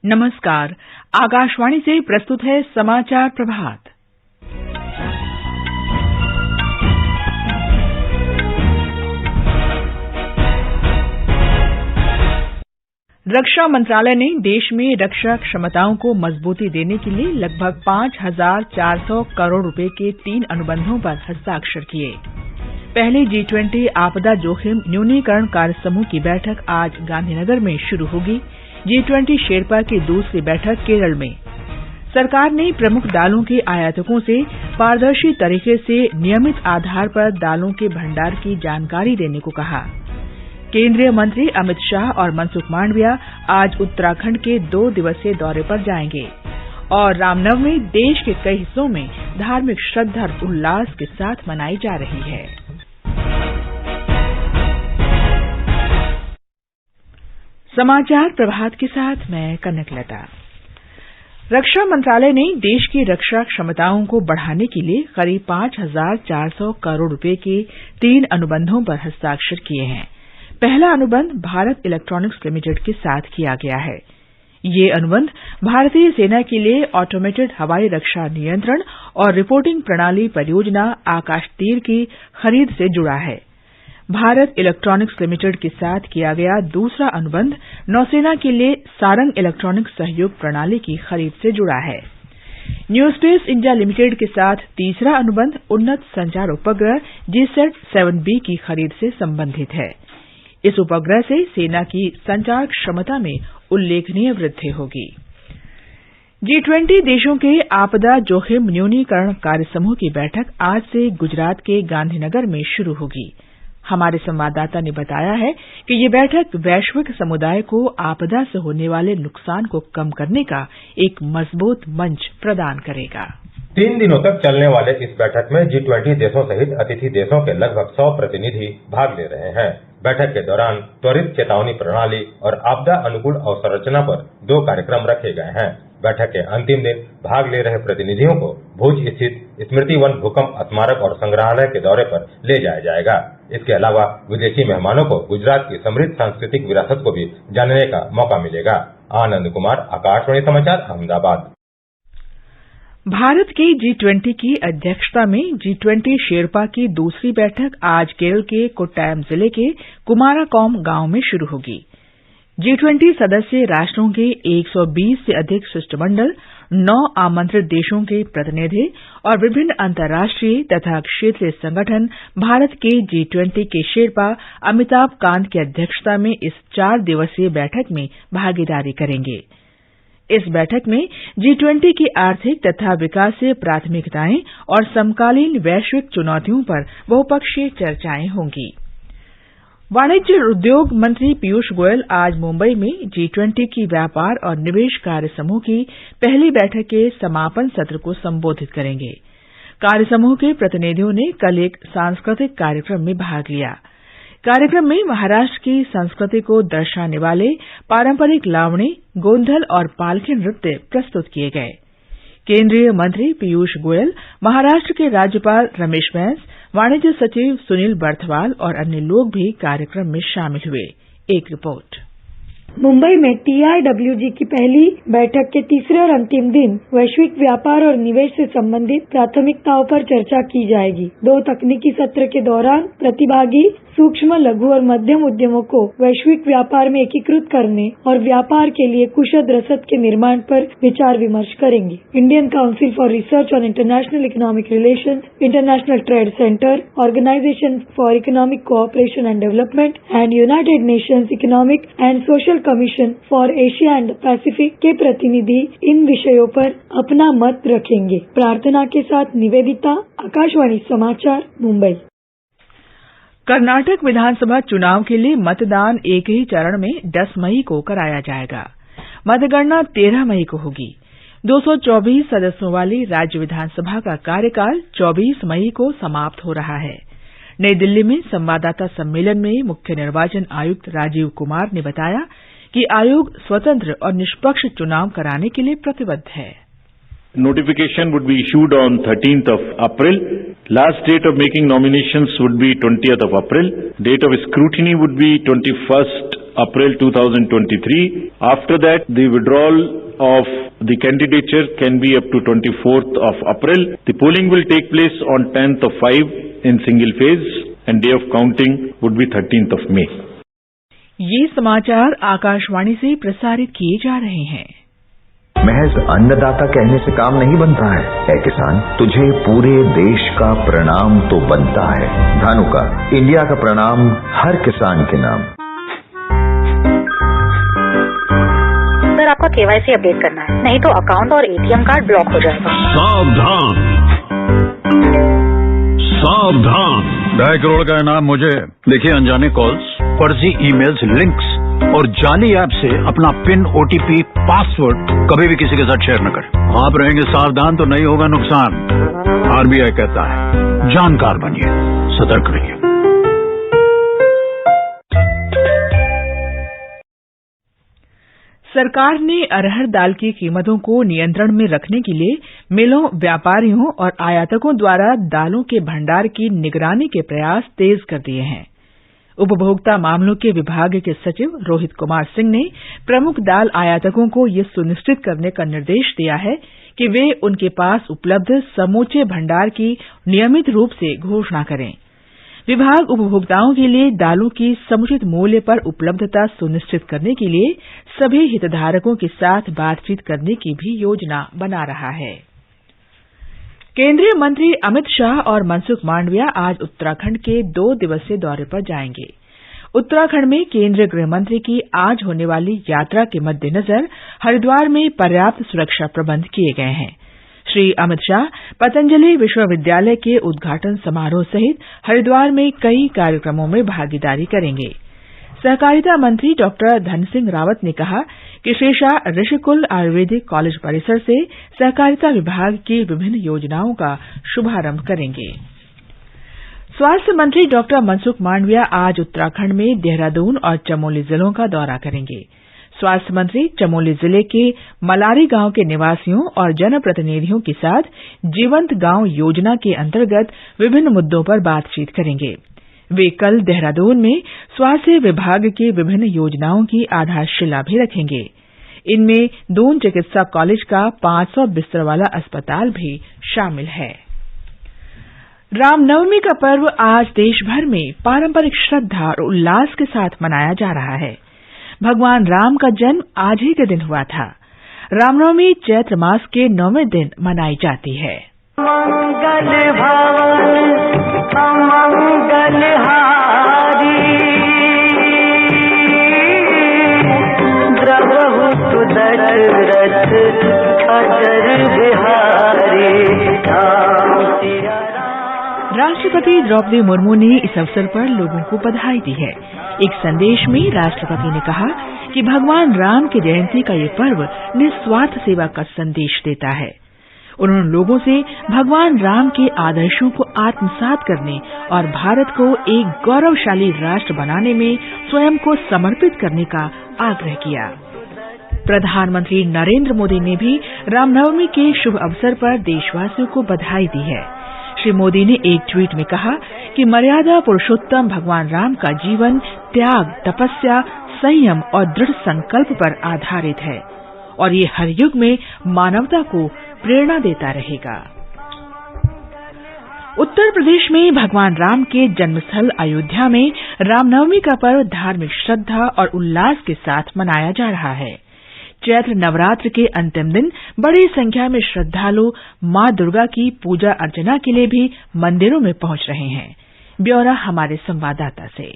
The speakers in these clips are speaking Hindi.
नमस्कार। आकाशवाणी से प्रस्तुत है समाचार प्रभात। रक्षा मंत्रालय ने देश में रक्षा क्षमताओं को मजबूती देने के लिए लगभग 5,400 करोड़ रुपए के 3 अनुबंधों पर हस्ताक्षर किए। पहले G20 आपदा जोखिम न्यूनीकरण कार्य समूह की बैठक आज गांधीनगर में शुरू होगी। G20 शेरपा की दूसरी बैठक केरल में। सरकार ने प्रमुख दालों के आयातकों से पारदर्शी तरीके से नियमित आधार पर दालों के भंडार की जानकारी देने को कहा। केंद्रीय मंत्री अमित शाह और मनसुख मांडविया आज उत्तराखंड के 2 दिवसीय दौरे पर जाएंगे और रामनवमी देश के कई हिस्सों में धार्मिक श्रद्धा और उल्लास के साथ मनाई जा रही है। समाचार प्रभात के साथ मैं कनकलता। रक्षा मंत्रालय ने देश की रक्षा क्षमताओं को बढ़ाने के लिए करीब 5,400 करोड़ रुपए के 3 अनुबंधों पर हस्ताक्षर किए हैं। पहला अनुबंध भारत इलेक्ट्रॉनिक्स लिमिटेड के साथ किया गया है। ये अनुबंध भारतीय सेना के लिए ऑटोमेटेड हवाई रक्षा नियंत्रण और रिपोर्टिंग प्रणाली परियोजना आकाश तीर की खरीद से जुड़ा है। भारत इलेक्ट्रॉनिक्स लिमिटेड के साथ किया गया दूसरा अनुबंध नौसेना के लिए सारंग इलेक्ट्रॉनिक सहयोग प्रणाली की खरीद से जुड़ा है। न्यू स्पेस इंडिया लिमिटेड के साथ तीसरा अनुबंध उन्नत संचार उपग्रह GSAT-7B की खरीद से संबंधित है। इस उपग्रह से सेना की संचार क्षमता में उल्लेखनीय वृद्धि होगी। G20 देशों के आपदा जोखिम न्यूनीकरण कार्य समूह की बैठक आज से गुजरात के गांधीनगर में शुरू होगी। हमारे संवाददाता ने बताया है कि ये बैठक वैश्विक समुदाय को आपदा से होने वाले नुकसान को कम करने का एक मजबूत मंच प्रदान करेगा। 3 दिनों तक चलने वाले इस बैठक में G20 देशों सहित अतिथि देशों के लगभग 100 प्रतिनिधि भाग ले रहे हैं। बैठक के दौरान त्वरित चेतावनी प्रणाली और आपदा अनुकूल अवसंरचना पर 2 कार्यक्रम रखे गए हैं। बैठक के अंतिम दिन भाग ले रहे प्रतिनिधियों को भुज स्थित स्मृति वन भूकंप स्मारक और संग्रहालय के दौरे पर ले जाया जाएगा। इसके अलावा विदेशी मेहमानों को गुजरात की समृद्ध सांस्कृतिक विरासत को भी जानने का मौका मिलेगा। आनंद कुमार, आकाशवाणी समाचार, अहमदाबाद। भारत की G20 की अध्यक्षता में G20 शेरपा की दूसरी बैठक आज केरल के कोट्टायम जिले के कुमारकोम गांव में शुरू होगी। G20 सदस्य राष्ट्रों के 120 से अधिक शिष्टमंडल, 9 आमंत्रित देशों के प्रतिनिधि और विभिन्न अंतर्राष्ट्रीय तथा क्षेत्रीय संगठन भारत के G20 के शेरपा अमिताभ कांत की अध्यक्षता में इस 4 दिवसीय बैठक में भागीदारी करेंगे। इस बैठक में G20 की आर्थिक तथा विकासीय प्राथमिकताएं और समकालीन वैश्विक चुनौतियों पर बहुपक्षीय चर्चाएं होंगी। वाणिज्य और उद्योग मंत्री पीयूष गोयल आज मुंबई में G20 की व्यापार और निवेश कार्य समूह की पहली बैठक के समापन सत्र को संबोधित करेंगे। कार्य समूह के प्रतिनिधियों ने कल एक सांस्कृतिक कार्यक्रम में भाग लिया। कार्यक्रम में महाराष्ट्र की संस्कृति को दर्शाने वाले पारंपरिक लावणी, गोंधल और पालकी नृत्य प्रस्तुत किए गए। केंद्रीय मंत्री पीयूष गोयल, महाराष्ट्र के राज्यपाल रमेश बैस, वाणिज्य सचिव सुनील बर्थवाल और अन्य लोग भी कार्यक्रम में शामिल हुए। एक रिपोर्ट। मुंबई में TIWG की पहली बैठक के तीसरे और अंतिम दिन वैश्विक व्यापार और निवेश से संबंधित प्राथमिकताओं पर चर्चा की जाएगी। 2 तकनीकी सत्र के दौरान प्रतिभागी सूक्ष्म, लघु और मध्यम उद्यमों को वैश्विक व्यापार में एकीकृत करने और व्यापार के लिए कुशल रसद के निर्माण पर विचार विमर्श करेंगे। Indian Council for Research on International Economic Relations, International Trade Centre, Organisation for Economic Cooperation and Development and United Nations Economic and Social Commission for Asia and Pacific के प्रतिनिधि इन विषयों पर अपना मत रखेंगे। प्रार्थना के साथ निवेदिता, आकाशवाणी समाचार, मुंबई। कर्नाटक विधानसभा चुनाव के लिए मतदान एक ही चरण में 10 मई को कराया जाएगा। मतगणना 13 मई को होगी। 224 सदस्यों वाली राज्य विधानसभा का कार्यकाल 24 मई को समाप्त हो रहा है। नई दिल्ली में संवाददाता सम्मेलन में मुख्य निर्वाचन आयुक्त राजीव कुमार ने बताया कि आयोग स्वतंत्र और निष्पक्ष चुनाव कराने के लिए प्रतिबद्ध है। Notification would be issued on 13th of April. Last date of making nominations would be 20th of April. Date of scrutiny would be 21st April 2023. After that, the withdrawal of the candidature can be up to 24th of April. The polling will take place on 10th of 5 in single phase and day of counting would be 13th of May. ये समाचार आकाशवाणी से प्रसारित किए जा रहे हैं। महज अन्नदाता कहने से काम नहीं बनता है। ऐ किसान, तुझे पूरे देश का प्रणाम तो बनता है। धानुका, इंडिया का प्रणाम हर किसान के नाम। सर, आपका केवाईसी अपडेट करना है, नहीं तो अकाउंट और एटीएम कार्ड ब्लॉक हो जाएगा। सावधान सावधान, 2.5 करोड़ का इनाम मुझे। देखिए, अनजाने कॉल्स, फर्जी ईमेल्स, लिंक्स और जाली ऐप से अपना पिन, ओटीपी, पासवर्ड कभी भी किसी के साथ शेयर न करें। आप रहेंगे सावधान तो नहीं होगा नुकसान। आरबीआई कहता है, जानकार बनिए, सतर्क रहिए। सरकार ने अरहर दाल की कीमतों को नियंत्रण में रखने के लिए मिलों, व्यापारियों और आयातकों द्वारा दालों के भंडार की निगरानी के प्रयास तेज कर दिए हैं। उपभोक्ता मामलों के विभाग के सचिव रोहित कुमार सिंह ने प्रमुख दाल आयातकों को यह सुनिश्चित करने का निर्देश दिया है कि वे उनके पास उपलब्ध समूचे भंडार की नियमित रूप से घोषणा करें। विभाग उपभोक्ताओं के लिए दालों की समुचित मूल्य पर उपलब्धता सुनिश्चित करने के लिए सभी हितधारकों के साथ बातचीत करने की भी योजना बना रहा है। केंद्रीय मंत्री अमित शाह और मनसुख मांडविया आज उत्तराखंड के 2 दिवसीय दौरे पर जाएंगे। उत्तराखंड में केंद्रीय गृह मंत्री की आज होने वाली यात्रा के मद्देनजर हरिद्वार में पर्याप्त सुरक्षा प्रबंध किए गए हैं। श्री अमित शाह पतंजलि विश्वविद्यालय के उद्घाटन समारोह सहित हरिद्वार में कई कार्यक्रमों में भागीदारी करेंगे। सहकारिता मंत्री डॉ धन सिंह रावत ने कहा कि श्री शाह ऋषिकुल आयुर्वेदिक कॉलेज परिसर से सहकारिता विभाग की विभिन्न योजनाओं का शुभारंभ करेंगे। स्वास्थ्य मंत्री डॉ मनसुख मांडविया आज उत्तराखंड में देहरादून और चमोली जिलों का दौरा करेंगे। स्वास्थ्य मंत्री चमोली जिले के मलारी गांव के निवासियों और जनप्रतिनिधियों के साथ जीवंत गांव योजना के अंतर्गत विभिन्न मुद्दों पर बातचीत करेंगे। वे कल देहरादून में स्वास्थ्य विभाग की विभिन्न योजनाओं की आधारशिला भी रखेंगे। इनमें दून चिकित्सा कॉलेज का 500 बिस्तर वाला अस्पताल भी शामिल है। रामनवमी का पर्व आज देश भर में पारंपरिक श्रद्धा और उल्लास के साथ मनाया जा रहा है। भगवान राम का जन्म आज ही के दिन हुआ था। रामनवमी चैत्र मास के 9वें दिन मनाई जाती है। मंगल भवन अमंगल हारी, द्रवहु सुदशरथ अजर बिहारी। राष्ट्रपति द्रौपदी मुर्मू ने इस अवसर पर लोगों को बधाई दी है। एक संदेश में राष्ट्रपति ने कहा कि भगवान राम की जयंती का ये पर्व निस्वार्थ सेवा का संदेश देता है। उन्होंने लोगों से भगवान राम के आदर्शों को आत्मसात करने और भारत को एक गौरवशाली राष्ट्र बनाने में स्वयं को समर्पित करने का आग्रह किया। प्रधानमंत्री नरेंद्र मोदी ने भी रामनवमी के शुभ अवसर पर देशवासियों को बधाई दी है। श्री मोदी ने एक ट्वीट में कहा कि मर्यादा पुरुषोत्तम भगवान राम का जीवन त्याग, तपस्या, संयम और दृढ़ संकल्प पर आधारित है और ये हर युग में मानवता को प्रेरणा देता रहेगा। उत्तर प्रदेश में भगवान राम के जन्मस्थल अयोध्या में रामनवमी का पर्व धार्मिक श्रद्धा और उल्लास के साथ मनाया जा रहा है। चैत्र नवरात्र के अंतिम दिन बड़ी संख्या में श्रद्धालु मां दुर्गा की पूजा अर्चना के लिए भी मंदिरों में पहुंच रहे हैं। ब्यौरा हमारे संवाददाता से।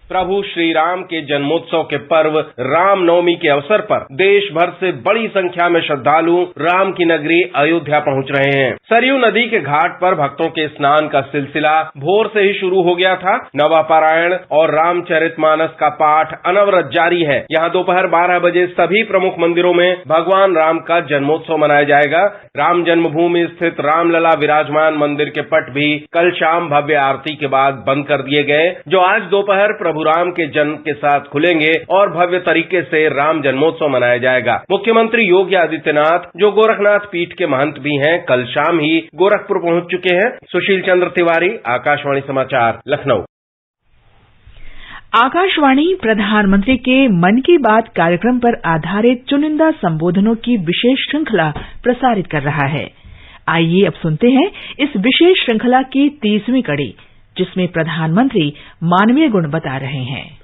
प्रभु श्री राम के जन्मोत्सव के पर्व रामनवमी के अवसर पर देश भर से बड़ी संख्या में श्रद्धालु राम की नगरी अयोध्या पहुंच रहे हैं। सरयू नदी के घाट पर भक्तों के स्नान का सिलसिला भोर से ही शुरू हो गया था। नवापारायण और रामचरितमानस का पाठ अनवरत जारी है। यहाँ दोपहर 12 बजे सभी प्रमुख मंदिरों में भगवान राम का जन्मोत्सव मनाया जाएगा। राम जन्मभूमि स्थित रामलला विराजमान मंदिर के पट भी कल शाम भव्य आरती के बाद बंद कर दिए गए, जो आज दोपहर प्रभु राम के जन्म के साथ खुलेंगे और भव्य तरीके से राम जन्मोत्सव मनाया जाएगा। मुख्यमंत्री योगी आदित्यनाथ, जो गोरखनाथ पीठ के महंत भी हैं, कल शाम ही गोरखपुर पहुंच चुके हैं। सुशील चंद्र तिवारी, आकाशवाणी समाचार, लखनऊ। आकाशवाणी प्रधानमंत्री के मन की बात कार्यक्रम पर आधारित चुनिंदा संबोधनों की विशेष श्रृंखला प्रसारित कर रहा है। आइए अब सुनते हैं इस विशेष श्रृंखला की 30वीं कड़ी, जिसमें प्रधानमंत्री मानवीय गुण बता रहे हैं।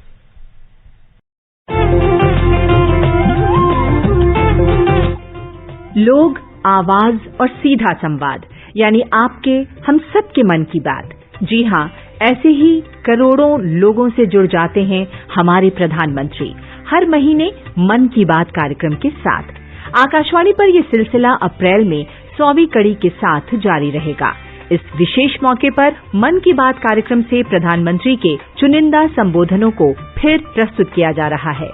लोग, आवाज और सीधा संवाद, यानी आपके हम सबके मन की बात। जी हां, ऐसे ही करोड़ों लोगों से जुड़ जाते हैं हमारे प्रधानमंत्री हर महीने मन की बात कार्यक्रम के साथ। आकाशवाणी पर यह सिलसिला अप्रैल में 100वीं कड़ी के साथ जारी रहेगा। इस विशेष मौके पर मन की बात कार्यक्रम से प्रधानमंत्री के चुनिंदा संबोधनों को फिर प्रस्तुत किया जा रहा है।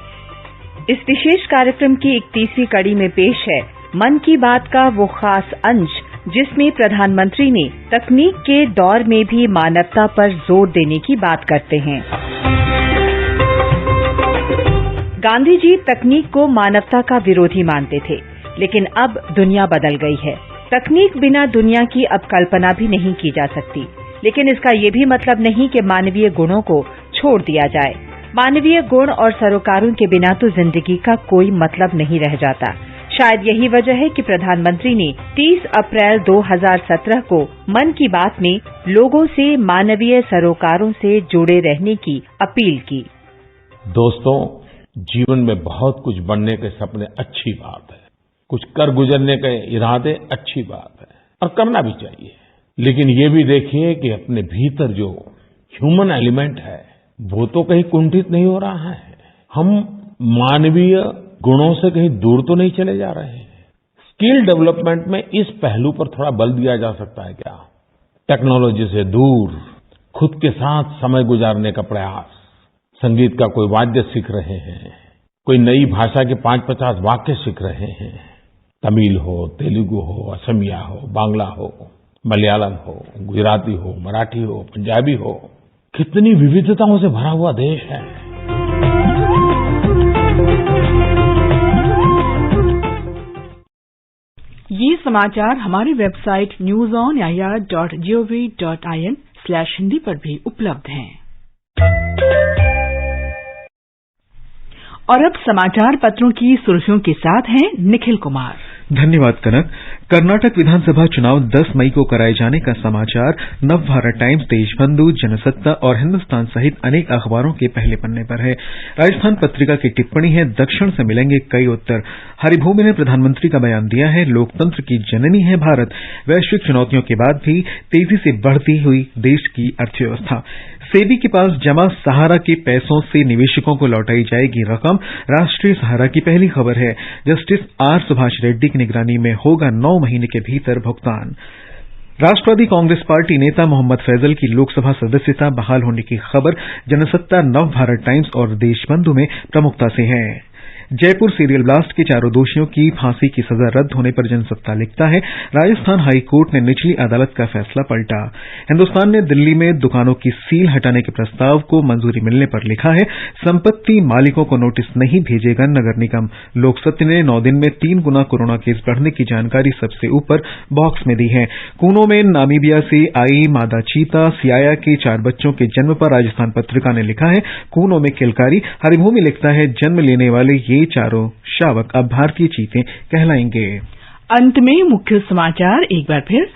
इस विशेष कार्यक्रम की 31वीं कड़ी में पेश है मन की बात का वो खास अंश, जिसमें प्रधानमंत्री ने तकनीक के दौर में भी मानवता पर जोर देने की बात करते हैं। गांधी जी तकनीक को मानवता का विरोधी मानते थे, लेकिन अब दुनिया बदल गई है। तकनीक बिना दुनिया की अब कल्पना भी नहीं की जा सकती, लेकिन इसका ये भी मतलब नहीं कि मानवीय गुणों को छोड़ दिया जाए। मानवीय गुण और सरोकारों के बिना तो जिंदगी का कोई मतलब नहीं रह जाता। शायद यही वजह है कि प्रधानमंत्री ने 30 अप्रैल 2017 को मन की बात में लोगों से मानवीय सरोकारों से जुड़े रहने की अपील की। दोस्तों, जीवन में बहुत कुछ बनने के सपने अच्छी बात है, कुछ कर गुजरने के इरादे अच्छी बात है और करना भी चाहिए, लेकिन ये भी देखिए कि अपने भीतर जो ह्यूमन एलिमेंट है वो तो कहीं कुंठित नहीं हो रहा है। हम मानवीय गुणों से कहीं दूर तो नहीं चले जा रहे हैं। स्किल डेवलपमेंट में इस पहलू पर थोड़ा बल दिया जा सकता है क्या? टेक्नोलॉजी से दूर खुद के साथ समय गुजारने का प्रयास। संगीत का कोई वाद्य सीख रहे हैं, कोई नई भाषा के 5-50 वाक्य सीख रहे हैं। तमिल हो, तेलुगु हो, असमिया हो, बांग्ला हो, मलयालम हो, गुजराती हो, मराठी हो, पंजाबी हो, कितनी विविधताओं से भरा हुआ देश है। ये समाचार हमारी वेबसाइट newsonir.gov.in/hindi पर भी उपलब्ध हैं। और अब समाचार पत्रों की सुर्खियों के साथ हैं निखिल कुमार। धन्यवाद कनक। कर्नाटक विधानसभा चुनाव 10 मई को कराए जाने का समाचार नवभारत टाइम्स, देशबंधु, जनसत्ता और हिंदुस्तान सहित अनेक अखबारों के पहले पन्ने पर है। राजस्थान पत्रिका की टिप्पणी है, दक्षिण से मिलेंगे कई उत्तर। हरिभूमि ने प्रधानमंत्री का बयान दिया है, लोकतंत्र की जननी है भारत, वैश्विक चुनौतियों के बाद भी तेजी से बढ़ती हुई देश की अर्थव्यवस्था। सेबी के पास जमा सहारा के पैसों से निवेशकों को लौटाई जाएगी रकम, राष्ट्रीय सहारा की पहली खबर है। जस्टिस आर सुभाष रेड्डी की निगरानी में होगा 9 महीने के भीतर भुगतान। राष्ट्रवादी कांग्रेस पार्टी नेता मोहम्मद फैजल की लोकसभा सदस्यता बहाल होने की खबर जनसत्ता, नवभारत टाइम्स और देशबंधु में प्रमुखता से है। जयपुर सीरियल ब्लास्ट के 4 दोषियों की फांसी की सजा रद्द होने पर जनसत्ता लिखता है, राजस्थान हाईकोर्ट ने निचली अदालत का फैसला पलटा। हिंदुस्तान ने दिल्ली में दुकानों की सील हटाने के प्रस्ताव को मंजूरी मिलने पर लिखा है, संपत्ति मालिकों को नोटिस नहीं भेजेगा नगर निगम। लोक सत्य ने 9 दिन में 3 गुना कोरोना केस बढ़ने की जानकारी सबसे ऊपर बॉक्स में दी है। कूनो में नामीबिया से आई मादा चीता सियाया के 4 बच्चों के जन्म पर राजस्थान पत्रिका ने लिखा है, कूनो में किलकारी। हरिभूमि लिखता है, जन्म लेने वाले ये चारों शावक अब भारतीय चीते कहलाएंगे। अंत में मुख्य समाचार एक बार फिर।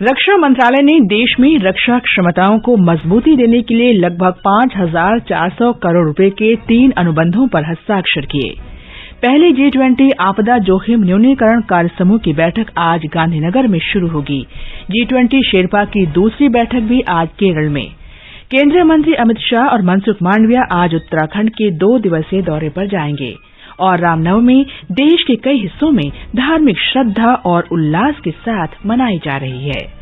रक्षा मंत्रालय ने देश में रक्षा क्षमताओं को मजबूती देने के लिए लगभग 5,400 करोड़ रुपए के 3 अनुबंधों पर हस्ताक्षर किए। पहले G20 आपदा जोखिम न्यूनीकरण कार्य समूह की बैठक आज गांधीनगर में शुरू होगी। G20 शेरपा की दूसरी बैठक भी आज केरल में। केंद्रीय मंत्री अमित शाह और मनसुख मांडविया आज उत्तराखंड के 2 दिवसीय दौरे पर जाएंगे और रामनवमी देश के कई हिस्सों में धार्मिक श्रद्धा और उल्लास के साथ मनाई जा रही है।